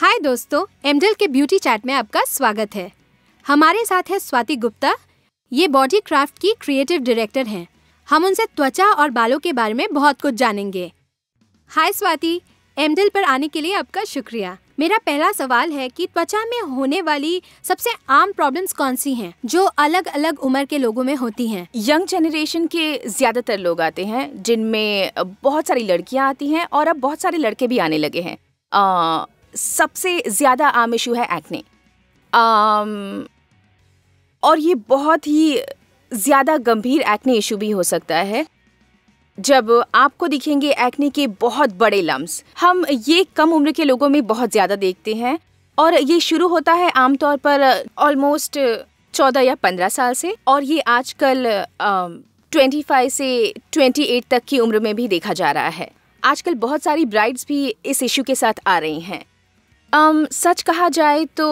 हाय दोस्तों, एमडेल के beauty chat में आपका स्वागत है। हमारे साथ है स्वाति गुप्ता। ये बॉडी क्राफ्ट की क्रिएटिव डायरेक्टर हैं। हम उनसे त्वचा और बालों के बारे में बहुत कुछ जानेंगे। हाय स्वाति, एमडेल पर आने के लिए आपका शुक्रिया। मेरा पहला सवाल है कि त्वचा में होने वाली सबसे आम प्रॉब्लम्स कौन सी हैं जो अलग अलग उम्र के लोगों में होती हैं? यंग जनरेशन के ज़्यादातर लोग आते हैं, जिनमें बहुत सारी लड़कियां आती हैं और अब बहुत सारे लड़के भी आने लगे हैं। सबसे ज़्यादा आम इशू है एक्ने, और ये बहुत ही ज़्यादा गंभीर एक्ने इशू भी हो सकता है। जब आपको दिखेंगे एक्ने के बहुत बड़े लम्स, हम ये कम उम्र के लोगों में बहुत ज़्यादा देखते हैं और ये शुरू होता है आमतौर पर ऑलमोस्ट 14 या 15 साल से, और ये आजकल 25 से 28 तक की उम्र में भी देखा जा रहा है। आजकल बहुत सारी ब्राइड्स भी इस इशू के साथ आ रही हैं। सच कहा जाए तो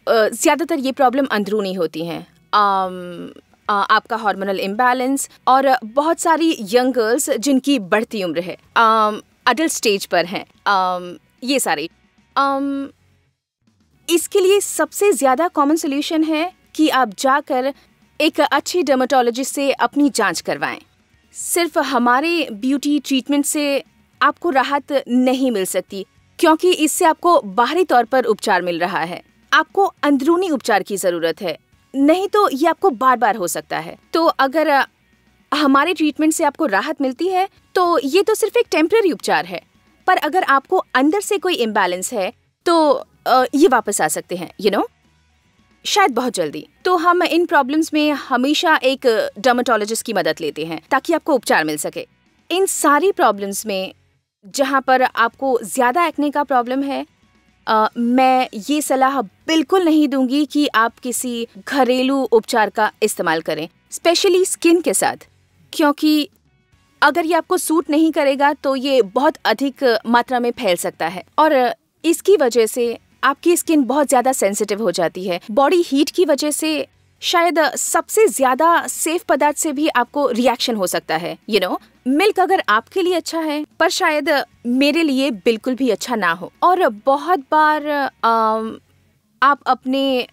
ज़्यादातर ये प्रॉब्लम अंदरूनी होती हैं। आपका हार्मोनल इम्बैलेंस और बहुत सारी यंग गर्ल्स जिनकी बढ़ती उम्र है, अडल्ट स्टेज पर हैं, ये सारे। इसके लिए सबसे ज़्यादा कॉमन सोल्यूशन है कि आप जाकर एक अच्छी डर्मेटोलॉजिस्ट से अपनी जांच करवाएं। सिर्फ हमारे ब्यूटी ट्रीटमेंट से आपको राहत नहीं मिल सकती, क्योंकि इससे आपको बाहरी तौर पर उपचार मिल रहा है। आपको अंदरूनी उपचार की ज़रूरत है, नहीं तो ये आपको बार बार हो सकता है। तो अगर हमारे ट्रीटमेंट से आपको राहत मिलती है तो ये तो सिर्फ एक टेम्पररी उपचार है, पर अगर आपको अंदर से कोई इम्बैलेंस है तो ये वापस आ सकते हैं, शायद बहुत जल्दी। तो हम इन प्रॉब्लम्स में हमेशा एक डर्मेटोलॉजिस्ट की मदद लेते हैं ताकि आपको उपचार मिल सके। इन सारी प्रॉब्लम्स में जहाँ पर आपको ज़्यादा एक्ने का प्रॉब्लम है, मैं ये सलाह बिल्कुल नहीं दूंगी कि आप किसी घरेलू उपचार का इस्तेमाल करें, स्पेशली स्किन के साथ, क्योंकि अगर ये आपको सूट नहीं करेगा तो ये बहुत अधिक मात्रा में फैल सकता है और इसकी वजह से आपकी स्किन बहुत ज़्यादा सेंसिटिव हो जाती है। बॉडी हीट की वजह से शायद सबसे ज़्यादा सेफ पदार्थ से भी आपको रिएक्शन हो सकता है। मिल्क अगर आपके लिए अच्छा है, पर शायद मेरे लिए बिल्कुल भी अच्छा ना हो। और बहुत बार आप अपने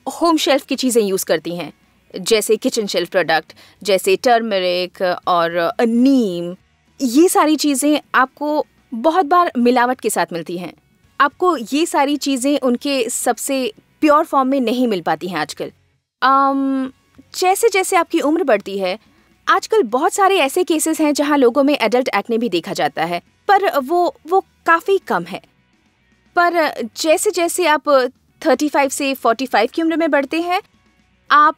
होम शेल्फ की चीज़ें यूज़ करती हैं, जैसे किचन शेल्फ प्रोडक्ट, जैसे टर्मरिक और नीम। ये सारी चीज़ें आपको बहुत बार मिलावट के साथ मिलती हैं। आपको ये सारी चीज़ें उनके सबसे प्योर फॉर्म में नहीं मिल पाती हैं आजकल। जैसे जैसे आपकी उम्र बढ़ती है, आजकल बहुत सारे ऐसे केसेस हैं जहां लोगों में एडल्ट एक्ने भी देखा जाता है, पर वो काफ़ी कम है। पर जैसे जैसे आप 35 से 45 की उम्र में बढ़ते हैं, आप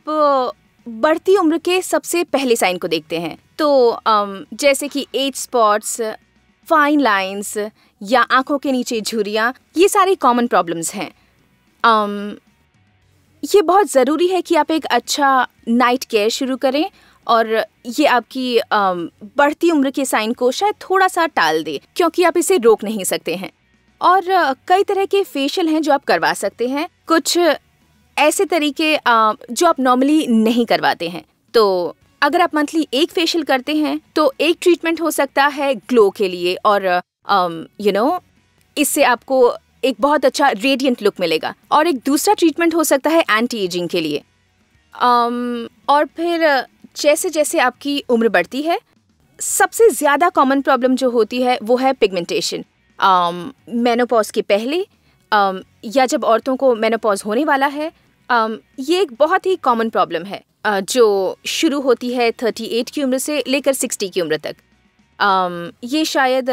बढ़ती उम्र के सबसे पहले साइन को देखते हैं। तो जैसे कि एज स्पॉट्स, फाइन लाइंस या आंखों के नीचे झुर्रियाँ, ये सारी कॉमन प्रॉब्लम्स हैं। ये बहुत ज़रूरी है कि आप एक अच्छा नाइट केयर शुरू करें और ये आपकी बढ़ती उम्र के साइन को शायद थोड़ा सा टाल दे, क्योंकि आप इसे रोक नहीं सकते हैं। और कई तरह के फेशियल हैं जो आप करवा सकते हैं, कुछ ऐसे तरीके जो आप नॉर्मली नहीं करवाते हैं। तो अगर आप मंथली एक फेशियल करते हैं तो एक ट्रीटमेंट हो सकता है ग्लो के लिए, और इससे आपको एक बहुत अच्छा रेडिएंट लुक मिलेगा, और एक दूसरा ट्रीटमेंट हो सकता है एंटी एजिंग के लिए। और फिर जैसे जैसे आपकी उम्र बढ़ती है, सबसे ज़्यादा कॉमन प्रॉब्लम जो होती है वो है पिगमेंटेशन। मेनोपॉज के पहले या जब औरतों को मेनोपॉज होने वाला है, ये एक बहुत ही कॉमन प्रॉब्लम है जो शुरू होती है 38 की उम्र से लेकर 60 की उम्र तक। ये शायद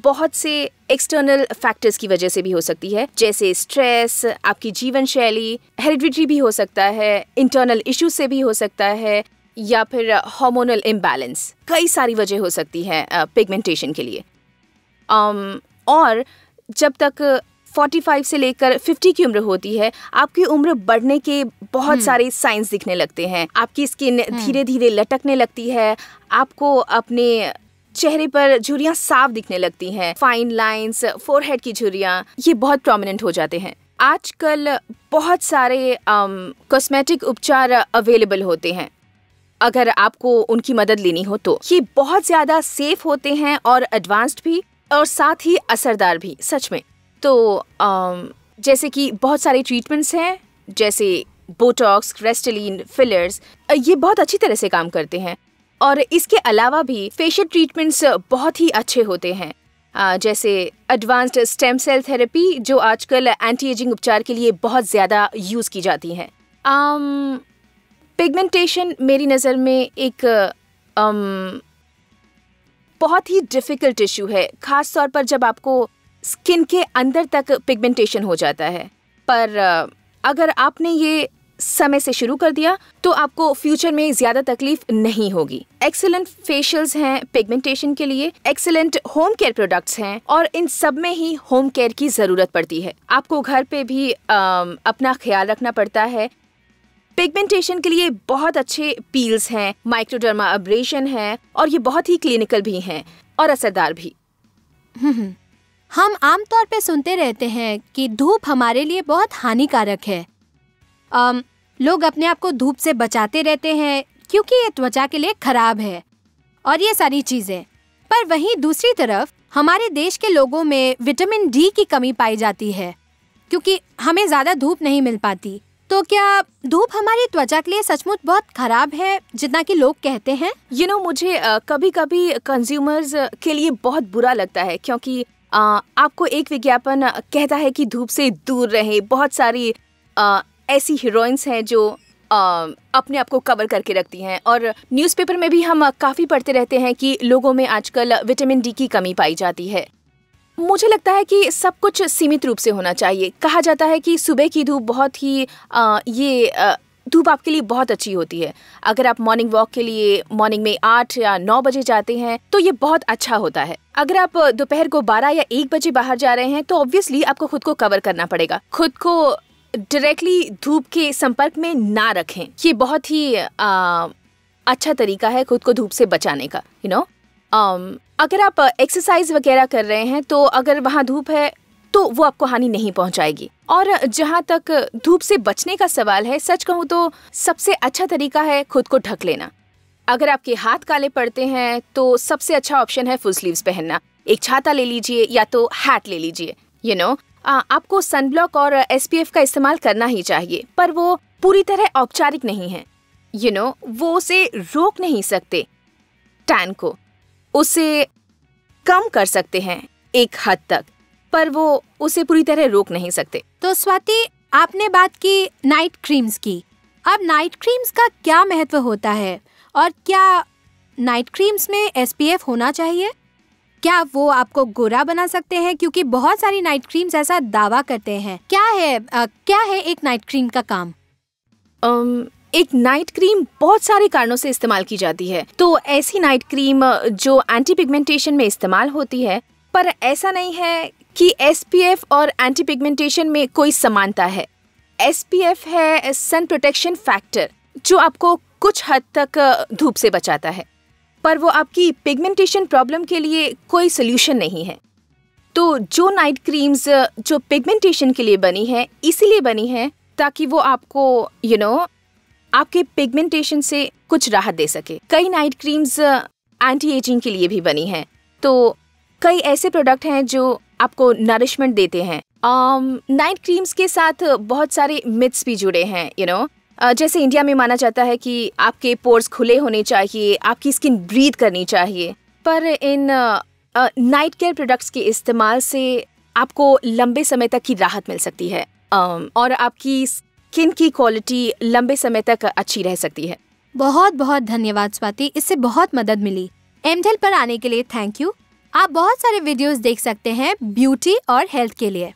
बहुत से एक्सटर्नल फैक्टर्स की वजह से भी हो सकती है, जैसे स्ट्रेस, आपकी जीवन शैली, हेरिडिटरी भी हो सकता है, इंटरनल इश्यूज से भी हो सकता है, या फिर हार्मोनल इम्बैलेंस। कई सारी वजह हो सकती है पिगमेंटेशन के लिए। और जब तक 45 से लेकर 50 की उम्र होती है, आपकी उम्र बढ़ने के बहुत सारे साइंस दिखने लगते हैं। आपकी स्किन धीरे धीरे लटकने लगती है, आपको अपने चेहरे पर झुर्रियाँ साफ दिखने लगती हैं, फाइन लाइंस, फोरहेड की झुर्रियाँ, ये बहुत प्रोमिनेंट हो जाते हैं। आजकल बहुत सारे कॉस्मेटिक उपचार अवेलेबल होते हैं, अगर आपको उनकी मदद लेनी हो तो। ये बहुत ज़्यादा सेफ होते हैं और एडवांस्ड भी, और साथ ही असरदार भी, सच में। तो जैसे कि बहुत सारे ट्रीटमेंट्स हैं, जैसे बोटॉक्स, रेस्टलिन, फिलर्स, ये बहुत अच्छी तरह से काम करते हैं। और इसके अलावा भी फेशियल ट्रीटमेंट्स बहुत ही अच्छे होते हैं, जैसे एडवांस्ड स्टेम सेल थेरेपी, जो आजकल एंटी एजिंग उपचार के लिए बहुत ज़्यादा यूज़ की जाती है। पिगमेंटेशन मेरी नज़र में एक बहुत ही डिफ़िकल्ट इशू है, ख़ास तौर पर जब आपको स्किन के अंदर तक पिगमेंटेशन हो जाता है। पर अगर आपने ये समय से शुरू कर दिया तो आपको फ्यूचर में ज़्यादा तकलीफ नहीं होगी। एक्सीलेंट फेशियल्स हैं पिगमेंटेशन के लिए, एक्सीलेंट होम केयर प्रोडक्ट्स हैं, और इन सब में ही होम केयर की ज़रूरत पड़ती है। आपको घर पे भी अपना ख्याल रखना पड़ता है। पिगमेंटेशन के लिए बहुत अच्छे पील्स हैं, माइक्रोडर्मा अब्रेशन है, और ये बहुत ही क्लिनिकल भी हैं और असरदार भी। हम आमतौर पे सुनते रहते हैं कि धूप हमारे लिए बहुत हानिकारक है। लोग अपने आप को धूप से बचाते रहते हैं क्योंकि ये त्वचा के लिए खराब है और ये सारी चीज़ें। पर वहीं दूसरी तरफ हमारे देश के लोगों में विटामिन डी की कमी पाई जाती है क्योंकि हमें ज़्यादा धूप नहीं मिल पाती। तो क्या धूप हमारी त्वचा के लिए सचमुच बहुत खराब है जितना कि लोग कहते हैं? मुझे कभी कभी कंज्यूमर्स के लिए बहुत बुरा लगता है, क्योंकि आपको एक विज्ञापन कहता है कि धूप से दूर रहें। बहुत सारी ऐसी हीरोइंस हैं जो अपने आप को कवर करके रखती हैं, और न्यूज़पेपर में भी हम काफ़ी पढ़ते रहते हैं कि लोगों में आजकल विटामिन डी की कमी पाई जाती है। मुझे लगता है कि सब कुछ सीमित रूप से होना चाहिए। कहा जाता है कि सुबह की धूप बहुत ही धूप आपके लिए बहुत अच्छी होती है। अगर आप मॉर्निंग वॉक के लिए मॉर्निंग में 8 या 9 बजे जाते हैं तो ये बहुत अच्छा होता है। अगर आप दोपहर को 12 या 1 बजे बाहर जा रहे हैं तो ऑब्वियसली आपको खुद को कवर करना पड़ेगा। खुद को डायरेक्टली धूप के संपर्क में ना रखें। ये बहुत ही अच्छा तरीका है खुद को धूप से बचाने का। अगर आप एक्सरसाइज वगैरह कर रहे हैं तो अगर वहाँ धूप है तो वो आपको हानि नहीं पहुंचाएगी। और जहाँ तक धूप से बचने का सवाल है, सच कहूँ तो सबसे अच्छा तरीका है खुद को ढक लेना। अगर आपके हाथ काले पड़ते हैं तो सबसे अच्छा ऑप्शन है फुल स्लीव्स पहनना। एक छाता ले लीजिए या तो हैट ले लीजिए। आपको सनब्लॉक और SPF का इस्तेमाल करना ही चाहिए, पर वो पूरी तरह औपचारिक नहीं है। वो उसे रोक नहीं सकते टैन को, उसे कम कर सकते हैं एक हद तक, पर वो उसे पूरी तरह रोक नहीं सकते। तो स्वाति, आपने बात की नाइट क्रीम्स की। अब नाइट क्रीम्स का क्या महत्व होता है और क्या नाइट क्रीम्स में SPF होना चाहिए? क्या वो आपको गोरा बना सकते हैं? क्योंकि बहुत सारी नाइट क्रीम्स ऐसा दावा करते हैं। क्या है एक नाइट क्रीम का काम? एक नाइट क्रीम बहुत सारे कारणों से इस्तेमाल की जाती है। तो ऐसी नाइट क्रीम जो एंटी पिगमेंटेशन में इस्तेमाल होती है, पर ऐसा नहीं है कि SPF और एंटी पिगमेंटेशन में कोई समानता है। SPF है सन प्रोटेक्शन फैक्टर, जो आपको कुछ हद तक धूप से बचाता है, पर वो आपकी पिगमेंटेशन प्रॉब्लम के लिए कोई सोल्यूशन नहीं है। तो जो नाइट क्रीम्स जो पिगमेंटेशन के लिए बनी है, इसीलिए बनी है ताकि वो आपको आपके पिगमेंटेशन से कुछ राहत दे सके। कई नाइट क्रीम्स एंटी एजिंग के लिए भी बनी हैं। तो कई ऐसे प्रोडक्ट हैं जो आपको नरिशमेंट देते हैं। नाइट क्रीम्स के साथ बहुत सारे मिथ्स भी जुड़े हैं। जैसे इंडिया में माना जाता है कि आपके पोर्स खुले होने चाहिए, आपकी स्किन ब्रीथ करनी चाहिए, पर इन नाइट केयर प्रोडक्ट्स के इस्तेमाल से आपको लंबे समय तक की राहत मिल सकती है और आपकी स्किन की क्वालिटी लंबे समय तक अच्छी रह सकती है। बहुत बहुत धन्यवाद स्वाति, इससे बहुत मदद मिली। MDEL पर आने के लिए थैंक यू। आप बहुत सारे वीडियोस देख सकते हैं ब्यूटी और हेल्थ के लिए।